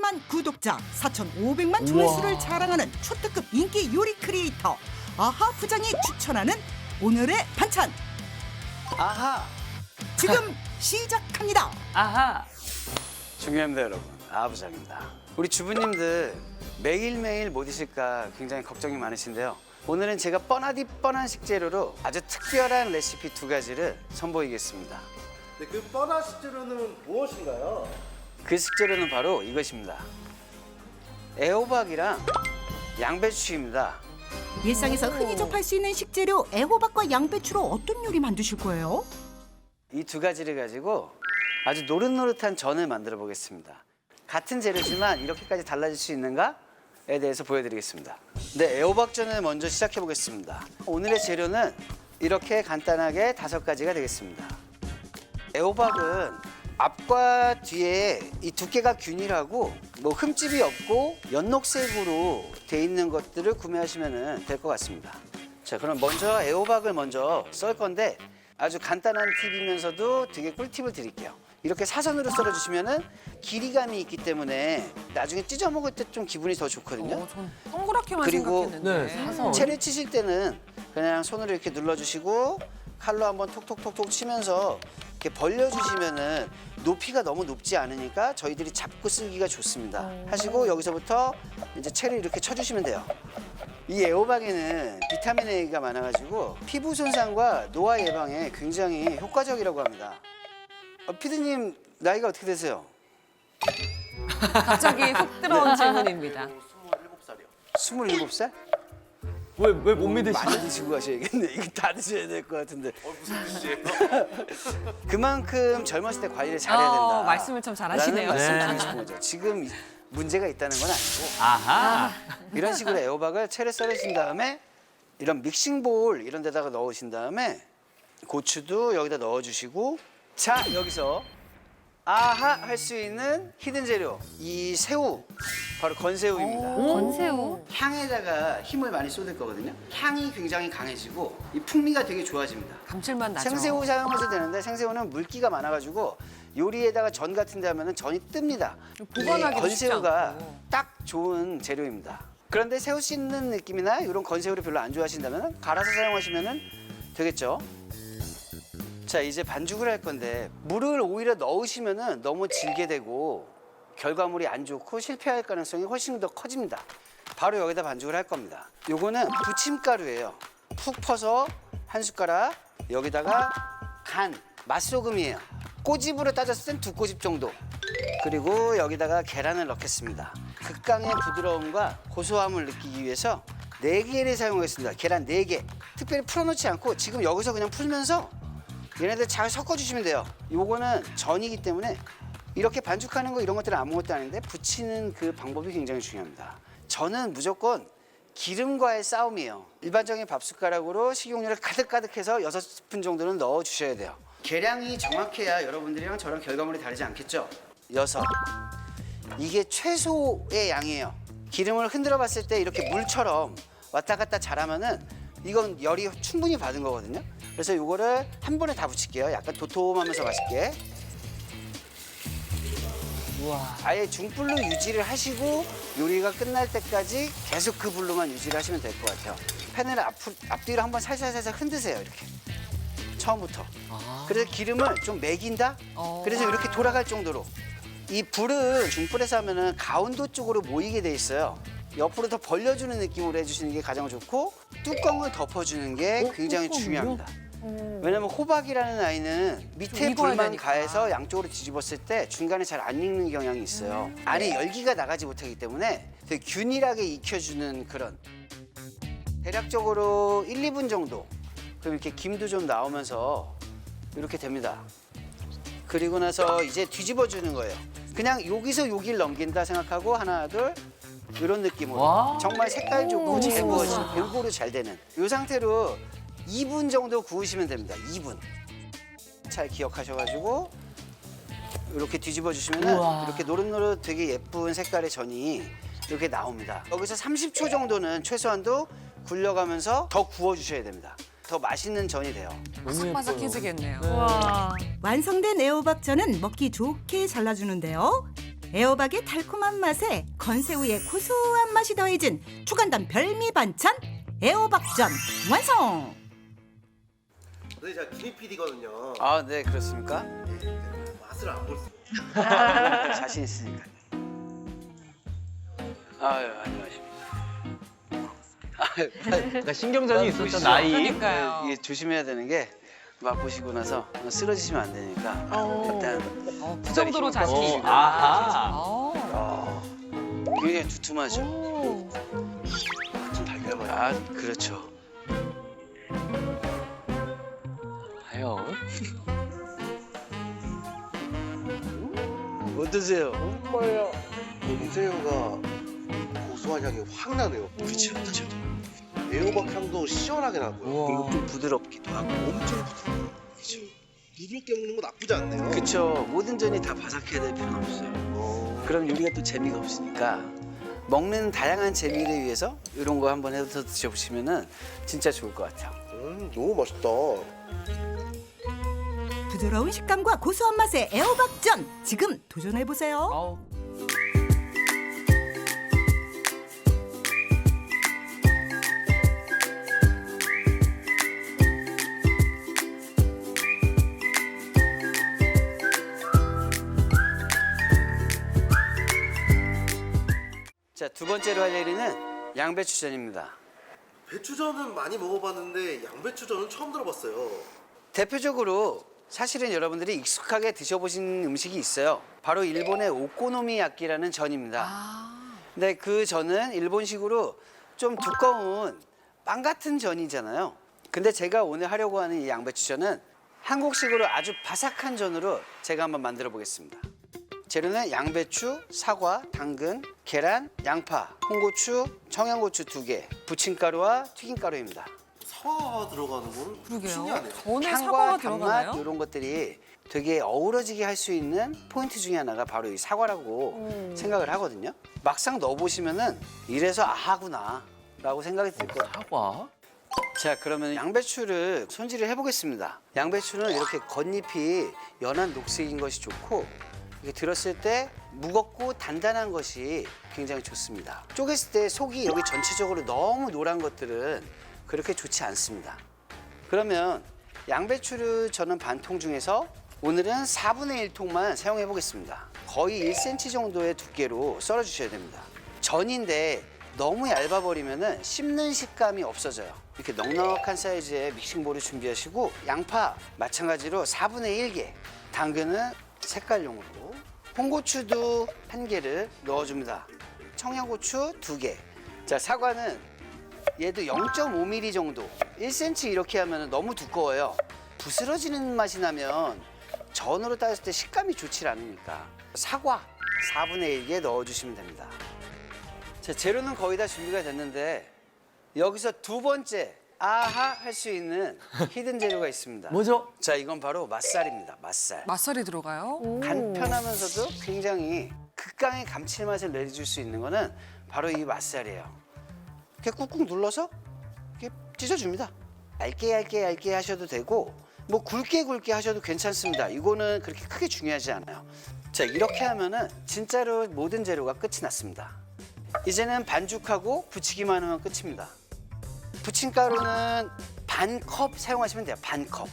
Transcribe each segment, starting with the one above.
12만 구독자, 4,500만 조회수를 자랑하는 초특급 인기 요리 크리에이터 아하 부장이 추천하는 오늘의 반찬 아하! 지금 시작합니다. 아하. 중요합니다, 여러분. 아부장입니다. 우리 주부님들 매일매일 못 드실까 굉장히 걱정이 많으신데요. 오늘은 제가 뻔하디 뻔한 식재료로 아주 특별한 레시피 2가지를 선보이겠습니다. 네, 그 뻔한 식재료는 무엇인가요? 그 식재료는 바로 이것입니다. 애호박이랑 양배추입니다. 일상에서 흔히 접할 수 있는 식재료 애호박과 양배추로 어떤 요리 만드실 거예요? 이 2가지를 가지고 아주 노릇노릇한 전을 만들어 보겠습니다. 같은 재료지만 이렇게까지 달라질 수 있는가에 대해서 보여드리겠습니다. 네, 애호박전을 먼저 시작해 보겠습니다. 오늘의 재료는 이렇게 간단하게 5가지가 되겠습니다. 애호박은 앞과 뒤에 이 두께가 균일하고 뭐 흠집이 없고 연녹색으로 돼 있는 것들을 구매하시면 될 것 같습니다. 자, 그럼 먼저 애호박을 먼저 썰 건데 아주 간단한 팁이면서도 되게 꿀팁을 드릴게요. 이렇게 사선으로 썰어주시면은 길이감이 있기 때문에 나중에 찢어 먹을 때 좀 기분이 더 좋거든요. 전 동그랗게만 그리고 생각했는데. 네, 사선. 채를 치실 때는 그냥 손으로 이렇게 눌러주시고 칼로 한번 톡톡톡톡 치면서 이렇게 벌려주시면은 높이가 너무 높지 않으니까 저희들이 잡고 쓸기가 좋습니다. 하시고 여기서부터 이제 채를 이렇게 쳐주시면 돼요. 이 애호박에는 비타민 A가 많아가지고 피부 손상과 노화 예방에 굉장히 효과적이라고 합니다. 피디님 나이가 어떻게 되세요? 갑자기 훅 들어온 질문입니다. 27살이요. 27살? 왜 못 믿으시죠? 많이 드시고 가셔야겠네. 이거 다 드셔야 될 것 같은데. 무슨 뜻이에요? 그만큼 젊었을 때 관리를 잘해야 된다. 말씀을 참 잘하시네요. 라는 말씀 네. 드리고 싶은 거죠. 지금 문제가 있다는 건 아니고 아하. 이런 식으로 애호박을 채를 썰으신 다음에 이런 믹싱볼 이런 데다가 넣으신 다음에 고추도 여기다 넣어주시고 자, 여기서 아하 할 수 있는 히든 재료 이 새우 바로 건새우입니다. 건새우? 향에다가 힘을 많이 쏟을 거거든요. 향이 굉장히 강해지고 이 풍미가 되게 좋아집니다. 감칠맛 나죠. 생새우 사용하셔도 되는데 생새우는 물기가 많아가지고 요리에다가 전 같은 데 하면 전이 뜹니다. 보관하기도 이 쉽지 건새우가 않고. 딱 좋은 재료입니다. 그런데 새우 씻는 느낌이나 이런 건새우를 별로 안 좋아하신다면 갈아서 사용하시면 되겠죠. 자, 이제 반죽을 할 건데 물을 오히려 넣으시면 너무 질게 되고 결과물이 안 좋고 실패할 가능성이 훨씬 더 커집니다. 바로 여기다 반죽을 할 겁니다. 요거는 부침가루예요. 푹 퍼서 한 숟가락 여기다가 간, 맛소금이에요. 꼬집으로 따졌을 땐 2꼬집 정도. 그리고 여기다가 계란을 넣겠습니다. 극강의 부드러움과 고소함을 느끼기 위해서 4개를 사용하겠습니다. 계란 4개. 특별히 풀어놓지 않고 지금 여기서 그냥 풀면서 얘네들 잘 섞어주시면 돼요. 요거는 전이기 때문에 이렇게 반죽하는 거 이런 것들은 아무것도 아닌데 부치는 그 방법이 굉장히 중요합니다. 저는 무조건 기름과의 싸움이에요. 일반적인 밥숟가락으로 식용유를 가득가득해서 6스푼 정도는 넣어주셔야 돼요. 계량이 정확해야 여러분들이랑 저랑 결과물이 다르지 않겠죠? 6. 이게 최소의 양이에요. 기름을 흔들어 봤을 때 이렇게 물처럼 왔다 갔다 잘하면은 이건 열이 충분히 받은 거거든요. 그래서 이거를 한 번에 다 붙일게요. 약간 도톰하면서 맛있게. 우와. 아예 중불로 유지를 하시고 요리가 끝날 때까지 계속 그 불로만 유지를 하시면 될 것 같아요. 팬을 앞뒤로 한번 살살살살 흔드세요. 이렇게 처음부터. 그래서 기름을 좀 매긴다. 그래서 이렇게 돌아갈 정도로. 이 불은 중불에서 하면은 가운데 쪽으로 모이게 돼 있어요. 옆으로 더 벌려주는 느낌으로 해주시는 게 가장 좋고 뚜껑을 덮어주는 게 굉장히 중요합니다. 왜냐면 호박이라는 아이는 밑에 좀 익어야 불만 되니까. 가해서 양쪽으로 뒤집었을 때 중간에 잘 안 익는 경향이 있어요. 안에 열기가 나가지 못하기 때문에 되게 균일하게 익혀주는 그런 대략적으로 1, 2분 정도 그럼 이렇게 김도 좀 나오면서 이렇게 됩니다. 그리고 나서 이제 뒤집어주는 거예요. 그냥 여기서 여기를 넘긴다 생각하고 하나, 둘 이런 느낌으로 와. 정말 색깔 좋고 잘 구워지는 골고루 잘 되는 이 상태로 2분 정도 구우시면 됩니다. 2분. 잘 기억하셔가지고 이렇게 뒤집어 주시면 우와. 이렇게 노릇노릇 되게 예쁜 색깔의 전이 이렇게 나옵니다. 여기서 30초 정도는 최소한도 굴려가면서 더 구워주셔야 됩니다. 더 맛있는 전이 돼요. 바삭바삭해지겠네요. 와. 완성된 애호박전은 먹기 좋게 잘라주는데요. 애호박의 달콤한 맛에 건새우의 고소한 맛이 더해진 주간단 별미 반찬 애호박전 완성. 근데 제가 김희 PD거든요. 아, 네, 그렇습니까? 맛을 안 볼 수. 자신 있으니까. 아유, 안녕하십니까. 그러니까 신경전이 있었던 보시죠. 나이. 그러니까요. 이게 조심해야 되는 게 맛보시고 나서 쓰러지시면 안 되니까 일단 그 정도로 자신이시다. 아하. 어. 굉장히 두툼하죠. 오. 좀 달걀 아, 그렇죠. 과연? 어떠세요? 봉새우가 고소한 향이 확 나네요. 그렇죠, 그렇죠. 애호박 향도 시원하게 나고요. 그리고 좀 부드럽기도 하고. 엄청 부드러워요. 그렇죠. 부드럽게 먹는 거 나쁘지 않네요. 그렇죠. 모든 전이 다 바삭해야 될 필요는 없어요. 그럼 요리가 또 재미가 없으니까 먹는 다양한 재미를 위해서 이런 거 한번 해서 드셔보시면은 진짜 좋을 것 같아요. 너무 맛있다. 부드러운 식감과 고소한 맛의 애호박전 지금 도전해 보세요. 아우. 자, 두 번째로 할 요리는 양배추전입니다. 배추전은 많이 먹어봤는데 양배추전은 처음 들어봤어요. 대표적으로 사실은 여러분들이 익숙하게 드셔보신 음식이 있어요. 바로 일본의 오코노미야끼라는 전입니다. 근데 그 전은 일본식으로 좀 두꺼운 빵 같은 전이잖아요. 근데 제가 오늘 하려고 하는 이 양배추전은 한국식으로 아주 바삭한 전으로 제가 한번 만들어 보겠습니다. 재료는 양배추, 사과, 당근, 계란, 양파, 홍고추, 청양고추 2개, 부침가루와 튀김가루입니다. 사과가 들어가는 건 그러게요. 신기하네요. 전에 향과 사과가 단맛 들어가나요? 이런 것들이 되게 어우러지게 할 수 있는 포인트 중에 하나가 바로 이 사과라고 생각을 하거든요. 막상 넣어보시면은 이래서 아하구나 라고 생각이 들 거예요. 사과? 자, 그러면 양배추를 손질을 해보겠습니다. 양배추는 이렇게 겉잎이 연한 녹색인 것이 좋고 이렇게 들었을 때 무겁고 단단한 것이 굉장히 좋습니다. 쪼갰을 때 속이 여기 전체적으로 너무 노란 것들은 그렇게 좋지 않습니다. 그러면 양배추를 저는 반통 중에서 오늘은 4분의 1통만 사용해 보겠습니다. 거의 1cm 정도의 두께로 썰어 주셔야 됩니다. 전인데 너무 얇아버리면 씹는 식감이 없어져요. 이렇게 넉넉한 사이즈의 믹싱볼을 준비하시고 양파 마찬가지로 4분의 1개, 당근은 색깔용으로, 홍고추도 1개를 넣어줍니다. 청양고추 2개. 자, 사과는 얘도 0.5mm 정도, 1cm 이렇게 하면 너무 두꺼워요. 부스러지는 맛이 나면 전으로 따졌을 때 식감이 좋지 않으니까 사과 4분의 1개 넣어주시면 됩니다. 자, 재료는 거의 다 준비가 됐는데 여기서 두 번째 아하 할 수 있는 히든 재료가 있습니다. 뭐죠? 자, 이건 바로 맛살입니다. 맛살. 맛살이 들어가요? 간편하면서도 굉장히 극강의 감칠맛을 내줄 수 있는 거는 바로 이 맛살이에요. 이렇게 꾹꾹 눌러서 이렇게 찢어줍니다. 얇게 하셔도 되고 뭐 굵게 하셔도 괜찮습니다. 이거는 그렇게 크게 중요하지 않아요. 자, 이렇게 하면은 진짜로 모든 재료가 끝이 났습니다. 이제는 반죽하고 부치기만 하면 끝입니다. 부침가루는 반 컵 사용하시면 돼요. 반 컵.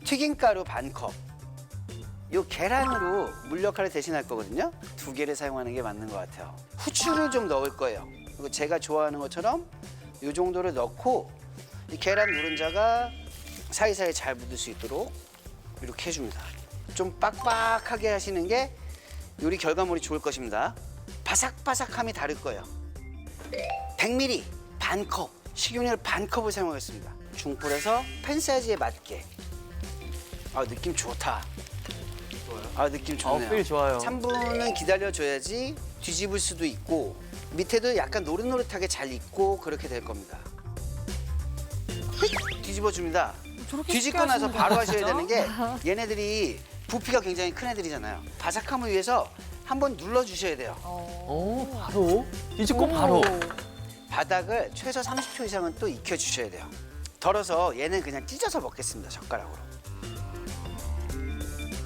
튀김가루 반 컵. 요 계란으로 물 역할을 대신할 거거든요. 2개를 사용하는 게 맞는 것 같아요. 후추를 좀 넣을 거예요. 그리고 제가 좋아하는 것처럼 요 정도를 넣고 이 계란 노른자가 사이사이 잘 묻을 수 있도록 이렇게 해줍니다. 좀 빡빡하게 하시는 게 요리 결과물이 좋을 것입니다. 바삭바삭함이 다를 거예요. 100ml 반 컵, 식용유를 반 컵을 사용하겠습니다. 중불에서 팬 사이즈에 맞게. 아, 느낌 좋다. 아, 느낌 좋네요. 필 좋아요. 3분은 기다려줘야지 뒤집을 수도 있고 밑에도 약간 노릇노릇하게 잘 익고 그렇게 될 겁니다. 뒤집어줍니다. 저렇게 뒤집고 쉽게 나서 하시는 바로 거예요, 하셔야 진짜? 되는 게 얘네들이 부피가 굉장히 큰 애들이잖아요. 바삭함을 위해서 한번 눌러주셔야 돼요. 오, 바로? 뒤집고 바로. 바닥을 최소 30초 이상은 또 익혀주셔야 돼요. 덜어서 얘는 그냥 찢어서 먹겠습니다. 젓가락으로.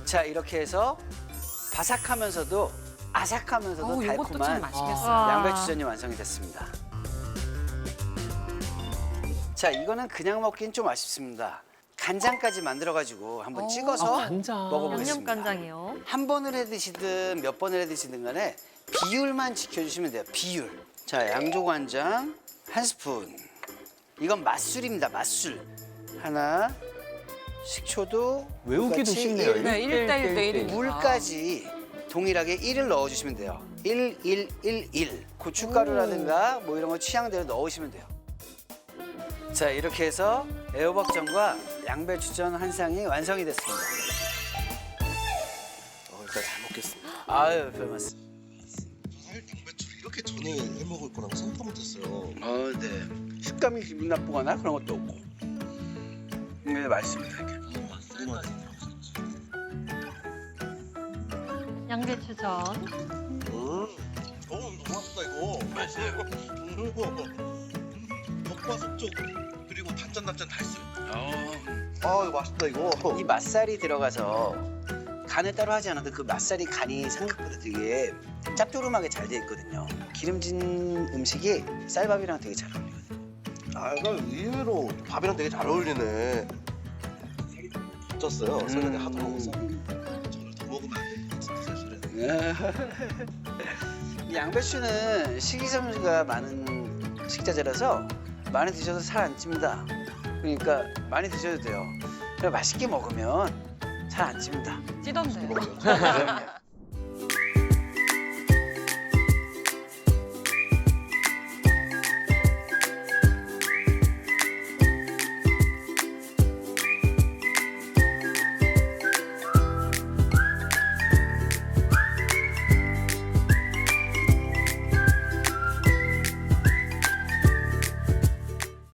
자, 이렇게 해서 바삭하면서도 아삭하면서도 어우, 이것도 참 달콤한 맛있겠어요. 양배추전이 완성이 됐습니다. 자, 이거는 그냥 먹기는 좀 아쉽습니다. 간장까지 만들어가지고 한번 찍어서 간장. 먹어보겠습니다. 양념간장이요. 한 번을 해 드시든 몇 번을 해 드시든 간에 비율만 지켜주시면 돼요. 비율. 자, 양조간장 1스푼. 이건 맛술입니다. 맛술. 하나. 식초도 외우기도 똑같이 쉽네요. 일. 네, 1대1 대 1. 물까지 동일하게 1을 넣어주시면 돼요. 1, 1, 1, 1. 고춧가루라든가 뭐 이런 거 취향대로 넣으시면 돼요. 자, 이렇게 해서 애호박전과 양배추전 한 쌍이 완성이 됐습니다. 일단 잘 먹겠습니다. 아유, 별 말씀. 사실 양배추를 이렇게 전에 해 먹을 거라고 생각 못했어요. 네. 식감이 기분 나쁘거나 그런 것도 없고. 네, 맛있습니다. 이게. 양배추전. 너무 맛있다 이거. 맛있어요. 겉바속촉 그리고 단짠 다 있어요. 아 이거 맛있다 이거. 이 맛살이 들어가서 간을 따로 하지 않아도 그 맛살이 간이 생각보다 되게 짭조름하게 잘 돼 있거든요. 기름진 음식이 쌀밥이랑 되게 잘 어울리거든요. 아 이거 의외로 밥이랑 되게 잘 어울리네. 쪘어요. 설날에 하도 먹었어. 저를 더 먹으면 안 돼. 진짜 사실은. 이 양배추는 식이섬유가 많은 식자재라서 많이 드셔도 살 안 찝니다. 그러니까 많이 드셔도 돼요. 그냥 맛있게 먹으면 살 안 찝니다. 찌던데요. 그럼요.